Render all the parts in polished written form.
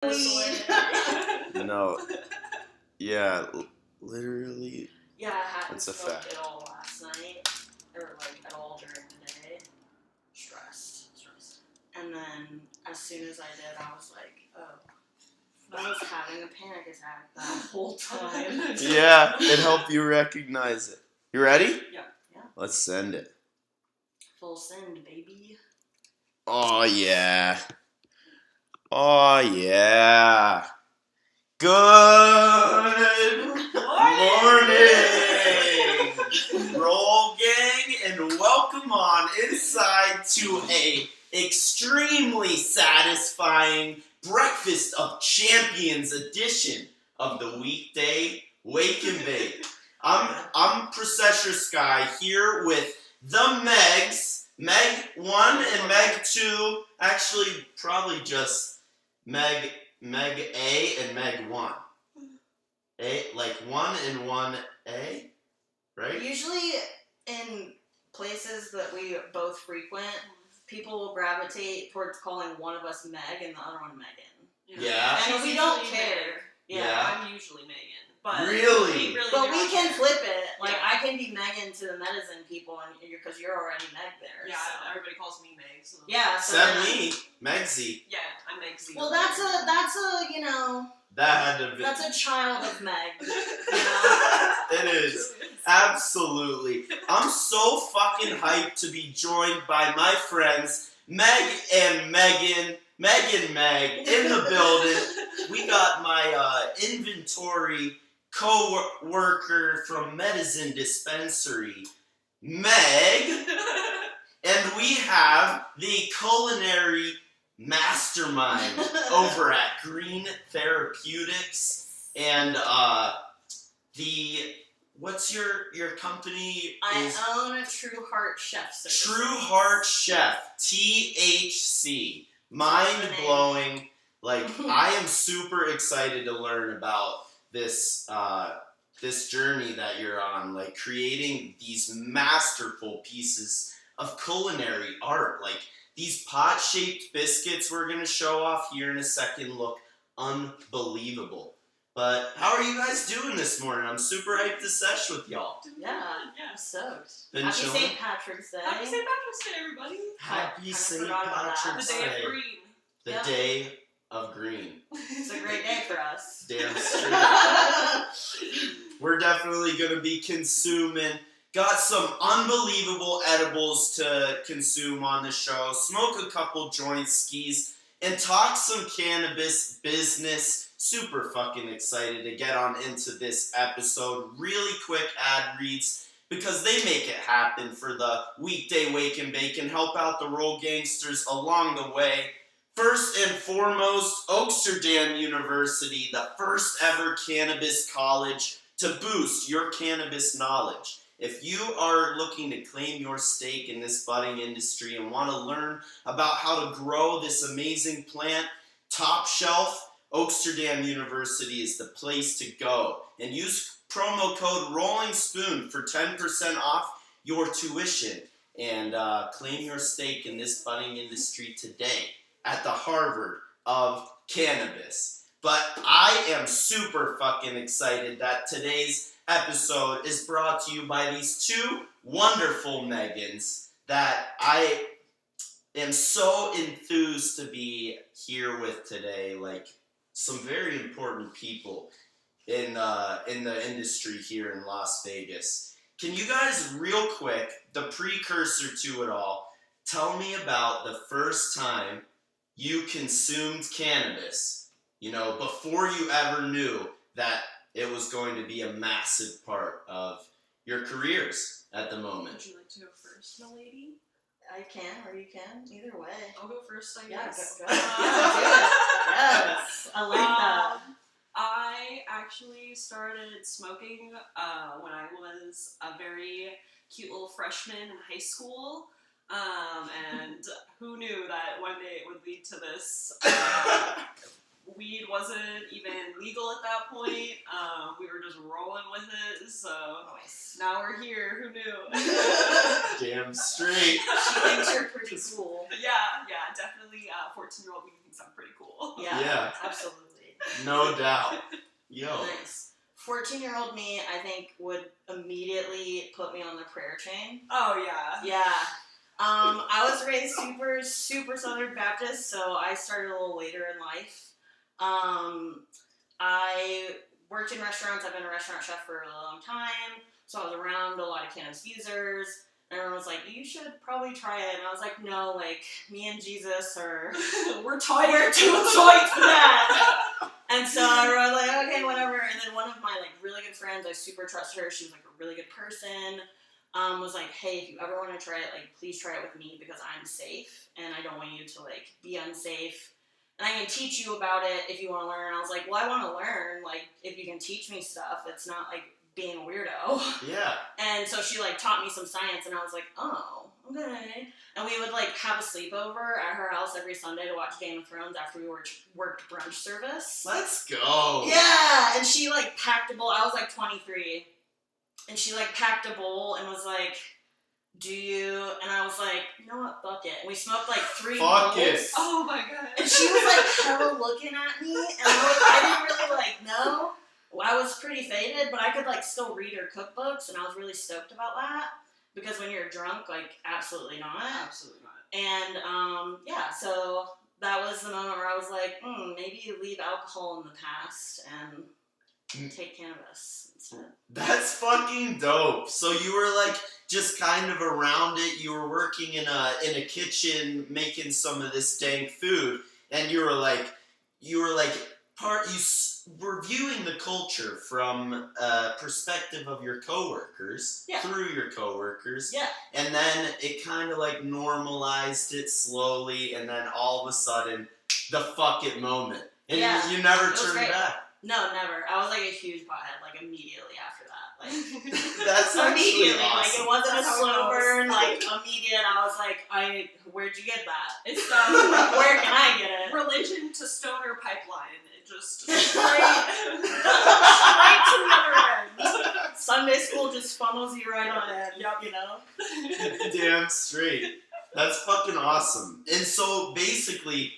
No. Yeah, literally. Yeah, I hadn't That's a smoked fact. at all last night, or like at all during the day. Stressed. And then as soon as I did, I was like, oh, I was having a panic attack that whole time. Yeah, it helped you recognize it. You ready? Yeah. Let's send it. Full send, baby. Oh, yeah. Oh, yeah. Good morning, Roll Gang, and welcome on inside to a extremely satisfying Breakfast of Champions edition of the Weekday WWnB. I'm Processor Sky here with the Megs, Meg 1 and Meg 2, actually probably just Meg A and Meg 1. Like 1 and 1A, right? Usually in places that we both frequent, people will gravitate towards calling one of us Meg and the other one Megan. Yeah. And we don't care. Yeah. I'm usually Megan. But Really? We can flip it. Like, I can be Megan to the medicine people, and because you're already Meg there. Yeah, so. everybody calls me Meg. So. Yeah. Except me, Megsy. Yeah, I'm Megsy. Well, that's a you know. That had to be. That's a child of Meg. You know? It is. Absolutely. I'm so fucking hyped to be joined by my friends, Meg and Megan. Meg and Meg in the building. We got my inventory co-worker from Medicine Dispensary, Meg. And we have the culinary mastermind over at Green Therapeutics. And what's your company? I own a True Heart Chef service. True Heart Chef, THC. Mind blowing. Like, I am super excited to learn about this journey that you're on, like creating these masterful pieces of culinary art. Like, these pot-shaped biscuits we're gonna show off here in a second look unbelievable. But how are you guys doing this morning? I'm super hyped to sesh with y'all. Yeah, I'm stoked. Been Happy chilling? St. Patrick's Day. Happy St. Patrick's Day, everybody. Happy St. forgot about that. Patrick's The day Day. of green. The Yeah. day of green. It's a great day for us. Damn straight. We're definitely going to be consuming. Got some unbelievable edibles to consume on the show. Smoke a couple joints, skis, and talk some cannabis business. Super fucking excited to get on into this episode. Really quick ad reads because they make it happen for the Weekday Wake and Bake and help out the Roll Gangsters along the way. First and foremost, Oaksterdam University, the first ever cannabis college to boost your cannabis knowledge. If you are looking to claim your stake in this budding industry and want to learn about how to grow this amazing plant, top shelf, Oaksterdam University is the place to go. And use promo code Rolling Spoon for 10% off your tuition. And claim your stake in this budding industry today at the Harvard of Cannabis. But I am super fucking excited that today's episode is brought to you by these two wonderful Megans that I am so enthused to be here with today. Like, some very important people in the industry here in Las Vegas. Can you guys, real quick, the precursor to it all, tell me about the first time you consumed cannabis, you know, before you ever knew that it was going to be a massive part of your careers at the moment? Would you like to go first, my lady? I can, or you can. Either way. I'll go first, I Yeah, guess. go. Yes, I like that. I actually started smoking when I was a very cute little freshman in high school. And who knew that one day it would lead to this? Weed wasn't even legal at that point. We were just rolling with it. So now we're here. Who knew? Damn straight. She thinks you're pretty cool. Yeah, definitely. 14-year-old me thinks I'm pretty cool. cool. Yeah. Absolutely. No doubt. Yo. Nice. 14-year-old me, I think, would immediately put me on the prayer chain. Oh, yeah. Yeah. I was raised super Southern Baptist, so I started a little later in life. I worked in restaurants. I've been a restaurant chef for a really long time, so I was around a lot of cannabis users. And everyone was like, you should probably try it. And I was like, no, like, me and Jesus are... We're tight. We're too tight for that. And so I was like, okay, whatever. And then one of my, like, really good friends, I super trust her. She was, like, a really good person. Was like, hey, if you ever want to try it, like, please try it with me because I'm safe. And I don't want you to, like, be unsafe. And I can teach you about it if you want to learn. I was like, well, I want to learn. Like, if you can teach me stuff, it's not, like, being a weirdo. Yeah. And so she, like, taught me some science, and I was like, oh, okay. And we would, like, have a sleepover at her house every Sunday to watch Game of Thrones after we worked brunch service. Let's go. Yeah, and she, like, packed a bowl. I was, like, 23. And she, like, packed a bowl and was like, do you? And I was like, you know what, fuck it. And we smoked, like, 3 Fuck bowls. it. Oh, my God. And she was, like, hella looking at me, and I didn't really, like, know. I was pretty faded, but I could, like, still read her cookbooks, and I was really stoked about that. Because when you're drunk, like, absolutely not. Absolutely not. And, yeah, so that was the moment where I was like, maybe you leave alcohol in the past and take cannabis instead. That's fucking dope. So you were, like, just kind of around it. You were working in a kitchen making some of this dank food, and you were were viewing the culture from a perspective of your coworkers, through your coworkers, and then it kind of like normalized it slowly, and then all of a sudden, the fuck it moment, and you never turned back. No, never. I was like a huge pothead, like immediately after that. Like that's actually awesome. Like it wasn't a slow burn, like immediate. I was like, where'd you get that? It's where can I get it? Religion to stoner pipeline. It just straight to the other end. Sunday school just funnels you right on in. Yep, you know. Damn straight. That's fucking awesome. And so basically,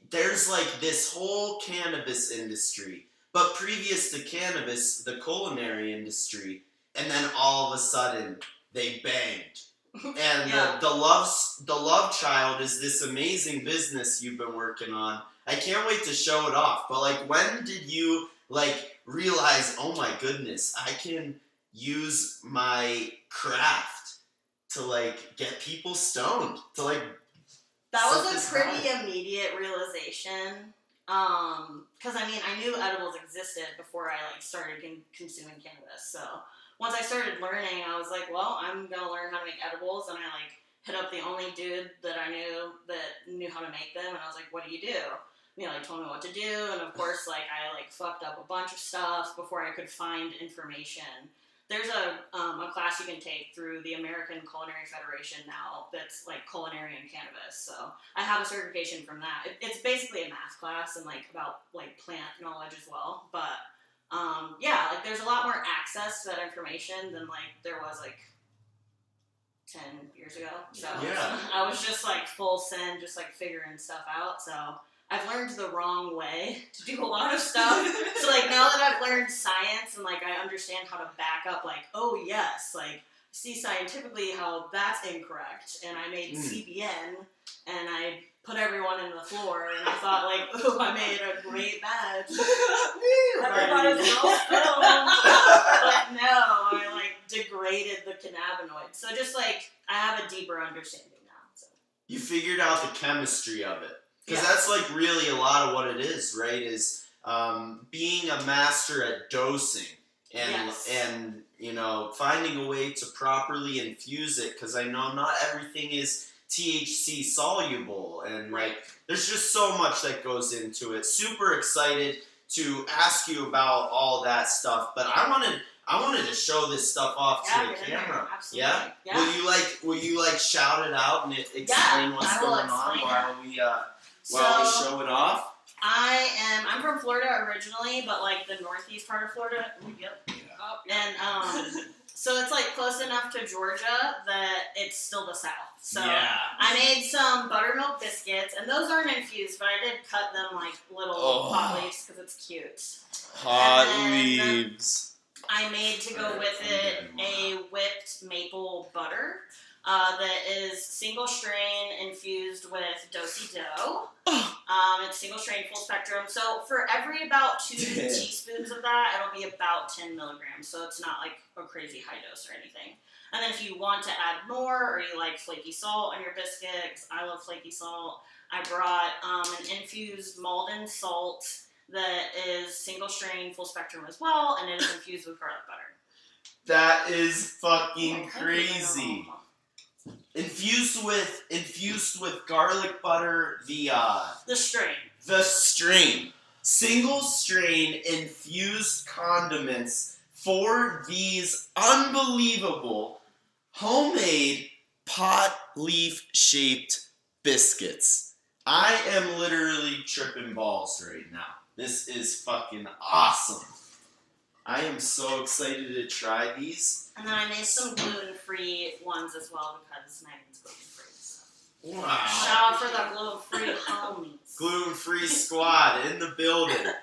there's like this whole cannabis industry, but previous to cannabis, the culinary industry, and then all of a sudden they banged. And the Love Child is this amazing business you've been working on. I can't wait to show it off. But like, when did you like realize, oh my goodness, I can use my craft to like get people stoned, to like. That was a pretty immediate realization, because I mean, I knew edibles existed before I like started consuming cannabis. So once I started learning, I was like, well, I'm gonna learn how to make edibles, and I like hit up the only dude that I knew how to make them, and I was like, what do you do? You know, like told me what to do, and of course, like I like fucked up a bunch of stuff before I could find information. There's a class you can take through the American Culinary Federation now that's like culinary and cannabis. So I have a certification from that. It's basically a math class and like about like plant knowledge as well. But like there's a lot more access to that information than like there was like 10 years ago. So I was just like full send, just like figuring stuff out. So I've learned the wrong way to do a lot of stuff. So, like, now that I've learned science and, like, I understand how to back up, like, oh, yes, like, see scientifically how that's incorrect. And I made CBN, and I put everyone in the floor, and I thought, like, oh, I made a great batch. Everybody's all stoned. But no, I, like, degraded the cannabinoids. So just, like, I have a deeper understanding now. So. You figured out the chemistry of it. Because that's like really a lot of what it is, right? Is being a master at dosing and you know, finding a way to properly infuse it. Because I know not everything is THC soluble, and like there's just so much that goes into it. Super excited to ask you about all that stuff, but I wanted to show this stuff off to the camera. Absolutely. Yeah. Will you like shout it out and explain what's going on while we show it off? I'm from Florida originally, but like the northeast part of Florida. Yep. And So it's like close enough to Georgia that it's still the South. So Yeah. I made some buttermilk biscuits, and those aren't infused, but I did cut them like little hot leaves because it's cute. Hot And then leaves. I made to go with it a whipped maple butter that is single strain infused with do-si-do. It's single strain, full spectrum. So for every about 2 teaspoons of that, it'll be about 10 milligrams. So it's not like a crazy high dose or anything. And then if you want to add more, or you like flaky salt on your biscuits, I love flaky salt. I brought an infused Malden salt that is single strain, full spectrum as well, and it is infused with garlic butter. That is fucking crazy. Infused with garlic butter, the strain. Single strain infused condiments for these unbelievable homemade pot leaf shaped biscuits. I am literally tripping balls right now. This is fucking awesome. I am so excited to try these. And then I made some gluten-free ones as well because Megan's gluten-free. So. Wow. Shout out for the gluten-free homies. Gluten-free squad in the building.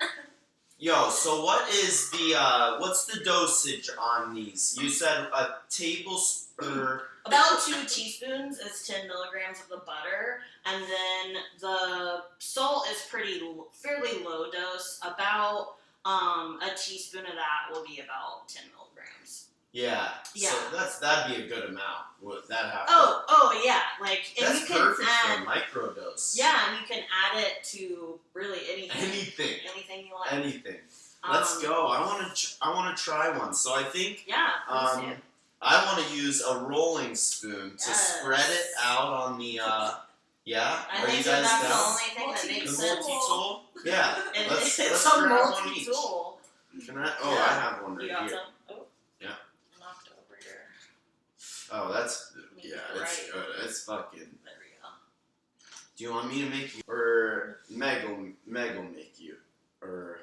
Yo, so what's the dosage on these? You said a tablespoon. About 2 teaspoons is 10 milligrams of the butter, and then the salt is fairly low dose. About a teaspoon of that will be about 10 milligrams. Yeah. Yeah. So that'd be a good amount. Would that happen? Oh yeah. Like if that's you can perfect add for a microdose. Yeah, and you can add it to really anything. Anything you like. Anything. Let's go. I want to try one. So I think me too. I want to use a rolling spoon to spread it out on the yeah. I Are think you guys that's down? the only thing that makes The sense. multi-tool? Yeah. It's let's a grab one each. multi-tool. Can I? Oh, I have one right You got here. some? Oh. Yeah. Knocked over here. Oh, that's it's Right. good. It's fucking. There we go. Do you want me to make you, or Meg will make you, or?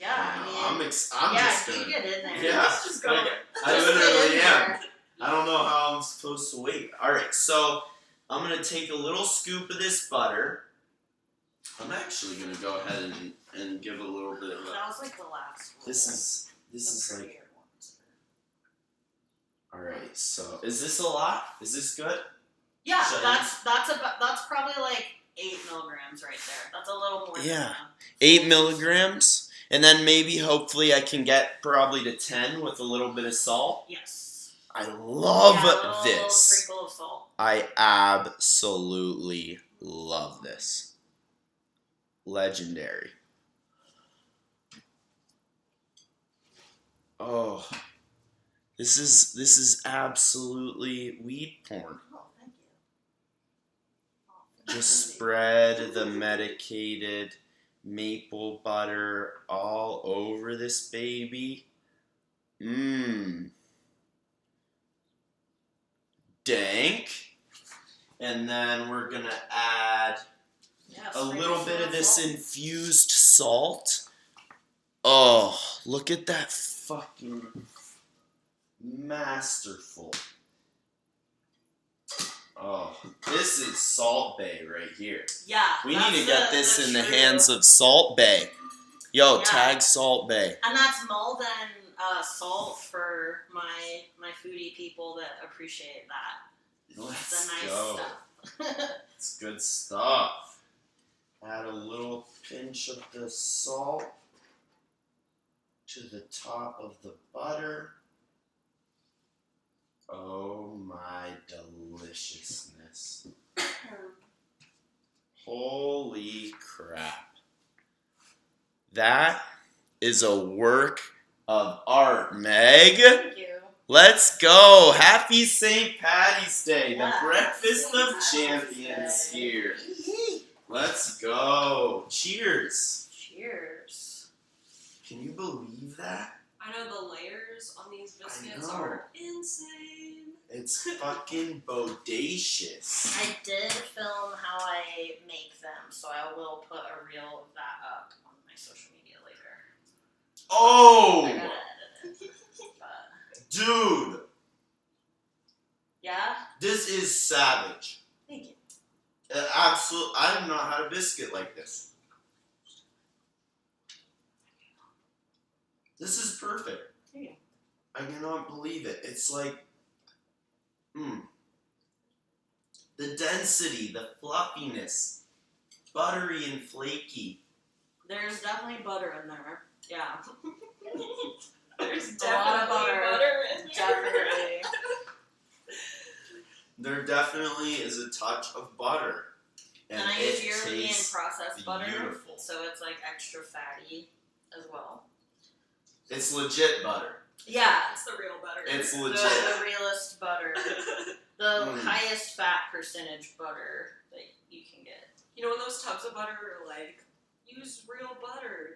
Yeah, I mean, I'm just gonna. you get in there. Yeah, Let's just go. I Just literally get in am. there. I don't know how I'm supposed to wait. All right, so I'm gonna take a little scoop of this butter. I'm actually gonna go ahead and give a little bit of a. That was like the last one. This is like. All right, so is this a lot? Is this good? Yeah, Should that's probably like 8 milligrams right there. That's a little more. Yeah. 8 milligrams. And then maybe, hopefully, I can get probably to 10 with a little bit of salt. Yes. I love a this. little sprinkle of salt. I absolutely love this. Legendary. Oh, this is absolutely weed porn. Oh, thank you. Just spread the medicated maple butter all over this baby. Dank. And then we're gonna add a little bit of this infused salt. Oh, look at that fucking masterful. Oh, this is Salt Bay right here. Yeah. We need to get this in the hands of Salt Bay. Yo, tag Salt Bay. And that's Malden salt for my foodie people that appreciate that. Let's the nice go. Stuff. It's good stuff. Add a little pinch of the salt to the top of the butter. Oh my deliciousness. Holy crap. That is a work of art, Meg. Thank you. Let's go. Happy St. Patty's Day. Yeah, The breakfast St. of Patty's champions Day. here. Let's go. Cheers. Cheers. Can you believe that? I know the layers on these biscuits know. are insane. It's fucking bodacious. I did film how I make them, so I will put a reel of that up on my social media later. I Oh! gotta edit it. But Dude, Yeah? this is savage. Thank you. Absolutely. I've not had a biscuit like this. This is perfect. Thank you. I cannot believe it. It's like, the density, the fluffiness, buttery and flaky. There's definitely butter in there. Yeah. There's A lot of definitely butter in there. Definitely. There definitely is a touch of butter. And I use it European tastes processed butter, beautiful. so it's like extra fatty as well. It's legit butter. Yeah, It's the real butter. It's the legit. realest butter, the highest fat percentage butter that you can get. You know when those tubs of butter are like, use real butter.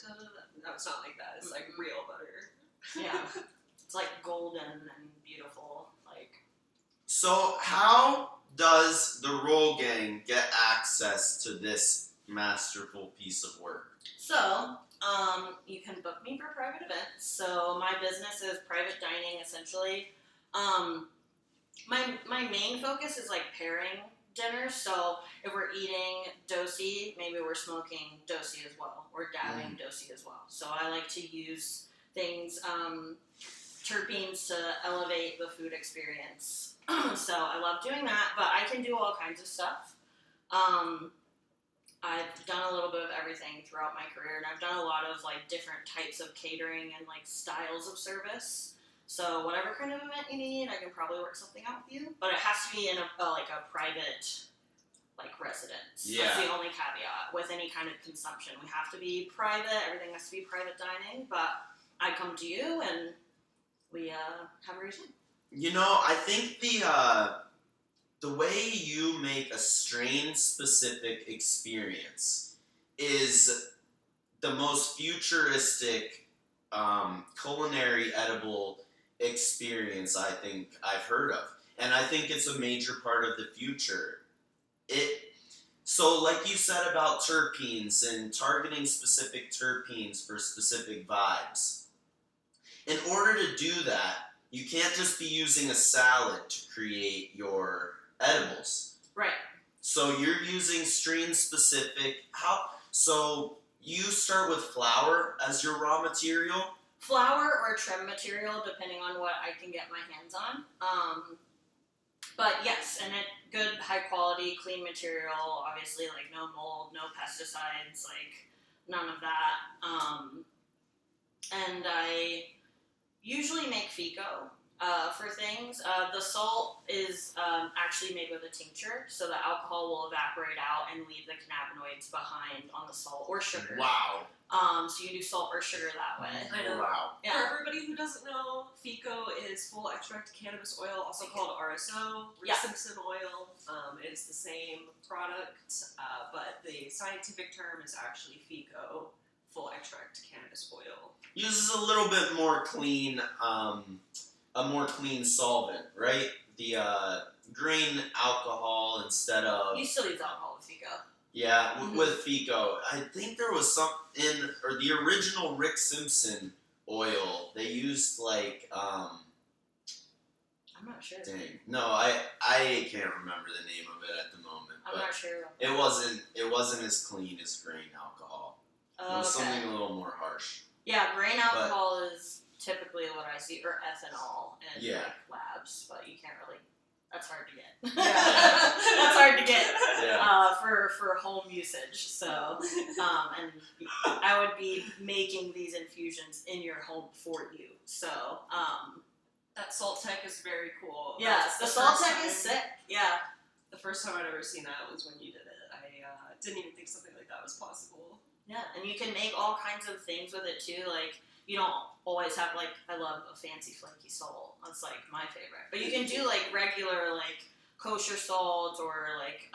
No, it's not like that. It's like real butter. Yeah, it's like golden and beautiful. Like, So how does the Roll Gang get access to this masterful piece of work? so, you can book me for private events. So my business is private dining, essentially. My main focus is like pairing dinners. So if we're eating dosi, maybe we're smoking dosi as well. We're dabbing dosi as well. So I like to use things, terpenes to elevate the food experience. So I love doing that, but I can do all kinds of stuff. I've done a little bit of everything throughout my career, and I've done a lot of like different types of catering and like styles of service. So whatever kind of event you need, I can probably work something out with you. But it has to be in a private like residence. Yeah. That's the only caveat with any kind of consumption. We have to be private. Everything has to be private dining. But I come to you and we have a reason. You know, I think the way you make a strain-specific experience is the most futuristic culinary edible experience I think I've heard of. And I think it's a major part of the future. So like you said about terpenes and targeting specific terpenes for specific vibes, in order to do that, you can't just be using a salad to create your edibles. Right. So you're using strain-specific. So you start with flour as your raw material? Flour or trim material, depending on what I can get my hands on. But yes, and good, high quality, clean material. Obviously, like no mold, no pesticides, like none of that. And I usually make FICO for things. The salt is actually made with a tincture, so the alcohol will evaporate out and leave the cannabinoids behind on the salt or sugar. Wow. So you can do salt or sugar that way. I know. Wow. Yeah. For everybody who doesn't know, FICO is full extract cannabis oil, also called RSO, Yeah. Simpson oil. It's the same product, but the scientific term is actually FICO, full extract cannabis oil. Uses a little bit more clean, a more clean solvent, right? The grain alcohol instead of... You still use alcohol with FICO. Yeah, with FICO. I think there was some or the original Rick Simpson oil, they used like, I'm not sure. dang. No, I can't remember the name of it at the moment. I'm But not sure. it wasn't as clean as grain alcohol. It was something a little more harsh. Yeah, grain alcohol is typically what I see, or ethanol in Yeah. like labs, but you can't really. That's hard to get. Yeah. That's hard to get Yeah. for home usage. So, and I would be making these infusions in your home for you. So, That salt tech is very cool. yes, the That's salt first tech time- is sick. Yeah. The first time I'd ever seen that was when you did it. I didn't even think something like that was possible. Yeah, and you can make all kinds of things with it too. Like, you don't always have, like, I love a fancy flaky salt. That's like my favorite. But you can do like regular, like kosher salt or like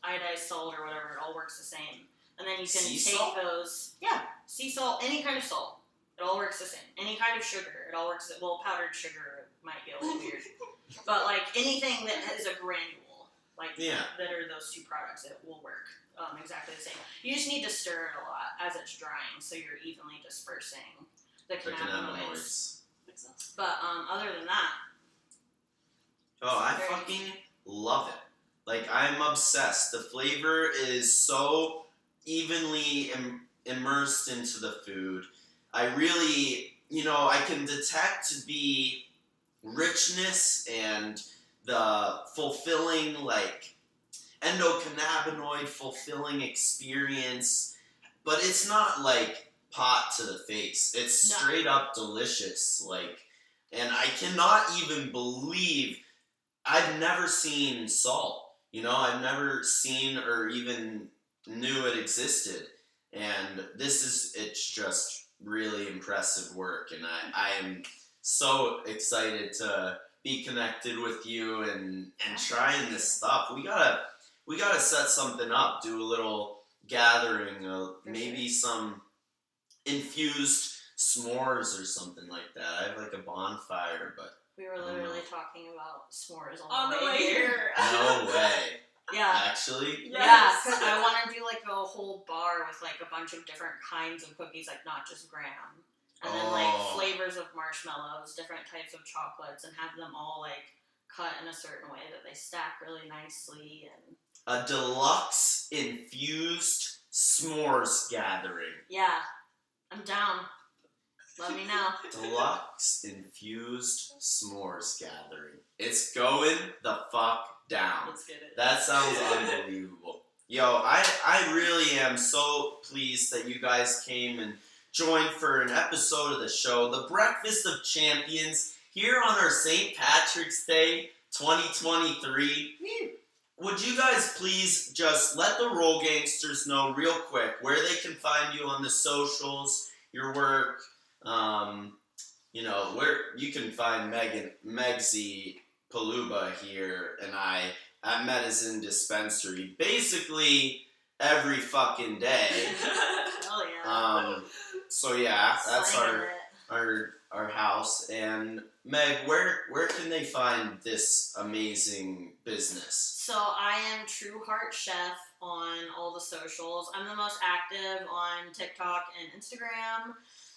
iodized salt or whatever. It all works the same. And then you can Sea take salt? those, yeah, sea salt, any kind of salt. It all works the same. Any kind of sugar, it all works. Well, powdered sugar might be a little weird, but like anything that is a granule, like that are those two products, it will work exactly the same. You just need to stir it a lot as it's drying, so you're evenly dispersing the cannabinoids. Makes sense. But other than that, Oh, I fucking love it. Like, I'm obsessed. The flavor is so evenly immersed into the food. I really, I can detect the richness and the fulfilling, like, endocannabinoid fulfilling experience. But it's not, like, pot to the face. It's straight up delicious. Like, and I cannot even believe I've never seen salt. I've never seen or even knew it existed. And it's just really impressive work. And I am so excited to be connected with you and trying this stuff. We gotta set something up, do a little gathering, maybe some infused s'mores or something like that. I have like a bonfire, but we were literally talking about s'mores On the way here. no way. Yeah. Actually? Yes. Yeah, because I want to do like a whole bar with like a bunch of different kinds of cookies, like not just graham. And then like flavors of marshmallows, different types of chocolates, and have them all like cut in a certain way that they stack really nicely. And a deluxe infused s'mores gathering. yeah, I'm down. Let me know. Deluxe infused s'mores gathering. It's going the fuck down. Let's get it. That sounds unbelievable. Yo, I really am so pleased that you guys came and joined for an episode of the show, The Breakfast of Champions, here on our St. Patrick's Day 2023. Would you guys please just let the Roll Gangsters know real quick where they can find you on the socials, your work, where you can find Megsy Paluba here and I at Medicine Dispensary basically every fucking day. Hell yeah. So yeah, that's Slanging our house. And Meg, where can they find this amazing business? So I am True Heart Chef on all the socials. I'm the most active on TikTok and Instagram.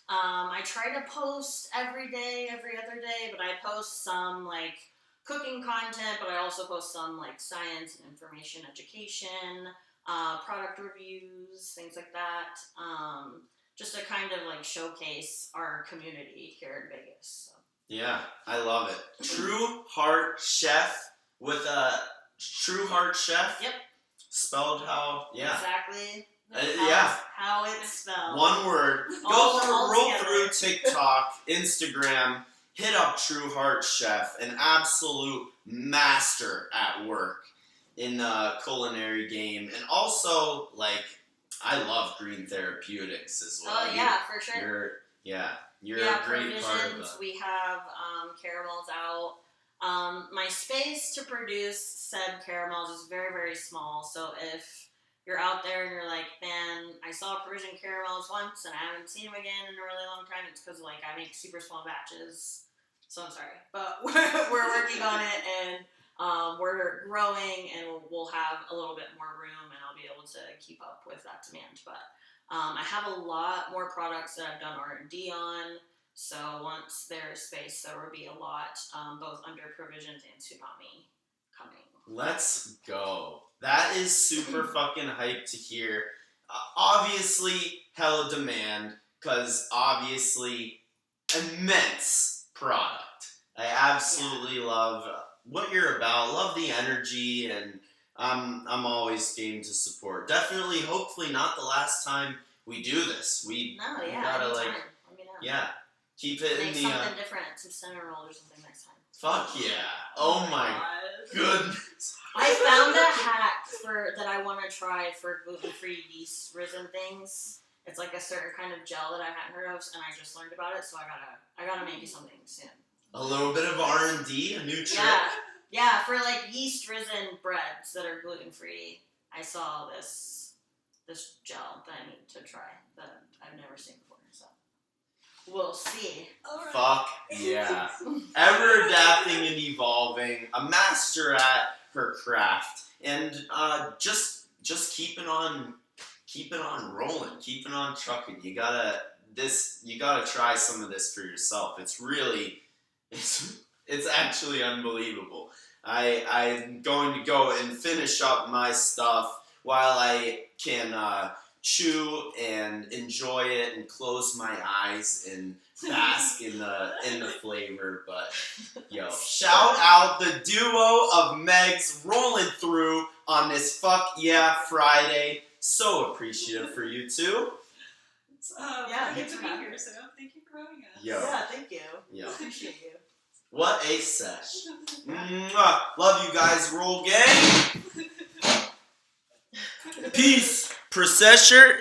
I try to post every day, every other day, but I post some like cooking content, but I also post some like science and information education, product reviews, things like that. Just to kind of like showcase our community here in Vegas. So. Yeah, I love it. True Heart Chef with a True Heart Chef. Yep. Spelled how? Yeah. Exactly. Yeah. How it's spelled. One word. Roll through TikTok, Instagram. Hit up True Heart Chef, an absolute master at work in the culinary game, and also like I love green therapeutics as well. Oh yeah, for sure. You're a great part of provisions. it. We have caramels out. My space to produce said caramels is very, very small. So if you're out there and you're like, man, I saw Provision caramels once and I haven't seen them again in a really long time, it's because like I make super small batches. So I'm sorry, but we're working on it and we're growing and we'll have a little bit more room and I'll be able to keep up with that demand. But I have a lot more products that I've done R&D on. So once there's space, there will be a lot, both under Provisions and Tsunami coming. Let's go. That is super fucking hype to hear. Obviously, hella demand, because obviously, immense product. I absolutely love what you're about, love the energy, and I'm always game to support. Definitely, hopefully not the last time we do this. We gotta anytime. like, let me know. yeah, keep it Make in the. something different, some cinnamon roll or something next time. Fuck yeah! Oh my goodness! I found a hack that I want to try for gluten-free yeast risen things. It's like a certain kind of gel that I hadn't heard of, and I just learned about it. So I gotta make you something soon. A little bit of R&D, a new trick. Yeah, for like yeast risen breads that are gluten-free. I saw this gel that I need to try that I've never seen before. So we'll see. Right. Fuck yeah! Ever adapting and evolving, a master at her craft, and just keeping on rolling, keeping on trucking. You gotta this, you gotta try some of this for yourself. It's really, it's actually unbelievable. I'm going to go and finish up my stuff while I can chew and enjoy it and close my eyes and bask in the flavor. But yo, shout out the duo of Megs rolling through on this Fuck Yeah Friday. So appreciative for you two. Yeah, good thanks to for be having here. us. So thank you for having us. Yo. Yeah, thank you. Yo. Appreciate you. What a sesh. Mwah. Love you guys, Roll Gang. Peace. Processor.